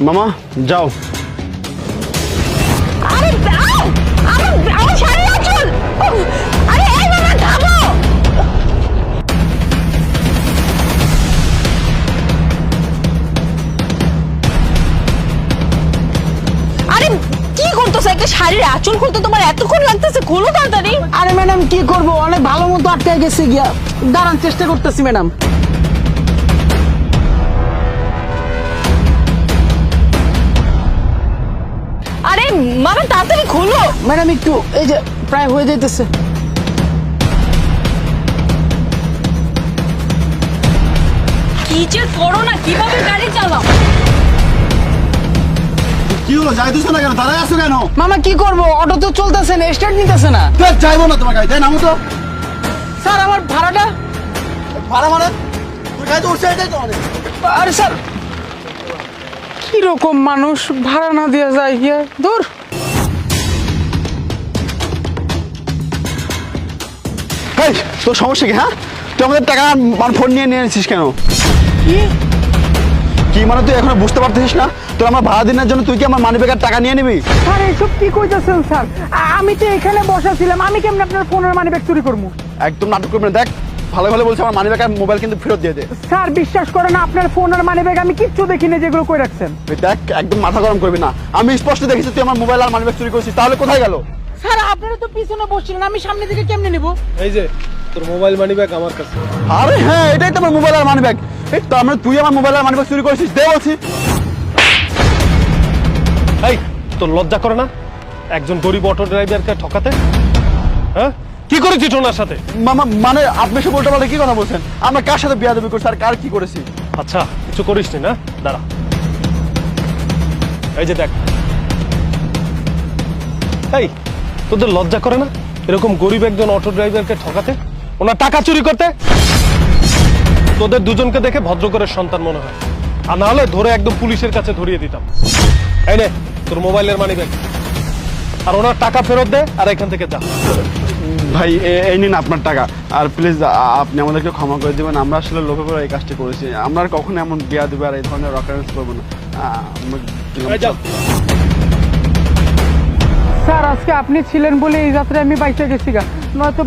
মামা যাও। আরে দাও, আমার শাড়ি আঁচল। আরে এই মামা থামো। আরে কি করতেছো? একটা শাড়ির আঁচল খুলতে তোমার এতক্ষণ লাগতেছে, খোলো তাড়াতাড়ি। আরে ম্যাডাম কি করব, অনেক ভালো মতো আটকে গেছি গিয়া, দাঁড়ান চেষ্টা করতেছি ম্যাডাম। আরে মামা তাড়াতাড়ি খোলো। ম্যাডাম একটু, এই যে প্রায় হয়ে যাইতেছে। কি যে করো না, কিভাবে গাড়ি চালাও? কি হলো, যাইতেছো না কেন, দাঁড়ায় আছো কেন? মামা কি করব, অটো তো চলতেছে না, স্টার্ট নিতেছে না। যাইবো না তোমার গাড়ি, তাই নামো তো। স্যার আমার ভাড়াটা। ভাড়া মানে তুই গাড়ি তো উঠছে, এটাই তো অনেক। আরে স্যার কিরকম মানুষ, ভাড়া না দেওয়া যায় গিয়া, দূর। এই তোর সমস্যা কি? হ্যাঁ, তুই আমাদের টাকা আর ফোন নিয়ে নিয়েছিস কেন? কি কি মানে তুই এখনো বুঝতে পারতেছিস না? তোর আমার ভাড়া দিনের জন্য তুই কি আমার মানি ব্যাগের টাকা নিয়ে নিবি? স্যার এইসব কি কইতেছেন স্যার? আমি তো এখানে বসা ছিলাম, আমি কেমন আপনার ফোনের মানি ব্যাগ চুরি করবো? একদম নাটক করবি না। দেখ ভালো ভালো বলছে, আমার মানি ব্যাগ আর মোবাইল কিন্তু ফেরত দিয়ে দে। স্যার বিশ্বাস করেন, আপনার ফোন আর মানি ব্যাগ আমি কিচ্ছু দেখিনি যেগুলো কই রাখছেন। তুই দেখ, একদম মাথা গরম করবি না। আমি স্পষ্ট দেখেছি তুই আমার মোবাইল আর মানি ব্যাগ চুরি করছিস, তাহলে কোথায় গেল? স্যার আপনারা তো পিছনে বসছিলেন, আমি সামনে থেকে কেমনে নিব? এই যে তোর মোবাইল মানি ব্যাগ আমার কাছে। আরে হ্যাঁ, এটাই তো আমার মোবাইল আর মানি ব্যাগ। এই তার মানে তুই আমার মোবাইল আর মানি ব্যাগ চুরি করেছিস? দে বলছি। এই তোর লজ্জা করে না একজন গরিব অটো ড্রাইভারকে ঠকাতে? হ্যাঁ, কি করেছিস ওনার সাথে? মামা মানে আপনি সব উল্টো পাল্টা কি কথা বলছেন? আমরা কার সাথে বিয়াদবি করছি আর কার কি করেছি? আচ্ছা কিছু করিসনি না, দাঁড়া। এই যে দেখ, এই তোদের লজ্জা করে না এরকম গরিব একজন অটো ড্রাইভারকে ঠকাতে, ওনার টাকা চুরি করতে? তোদের দুজনকে দেখে ভদ্র করে সন্তান মনে হয়, আর না হলে ধরে একদম পুলিশের কাছে ধরিয়ে দিতাম। এই নে তোর মোবাইলের মানি ব্যাগ, আর ওনার টাকা ফেরত দে আর এখান থেকে যা। ভাই এই নিন আপনার টাকা, আর প্লিজ আপনি আমাদেরকে ক্ষমা করে দিবেন। আমরা আসলে লোভে পড়ে এই কাজটি করেছি। আমরা আর কখনো এমন বিয়াদবি আর এই ধরনের অকারেন্স করবো না। এই যাও। স্যার আজকে আপনি ছিলেন বলে এই যাত্রায় আমি বাইচে গেছি গা, নয়তো বা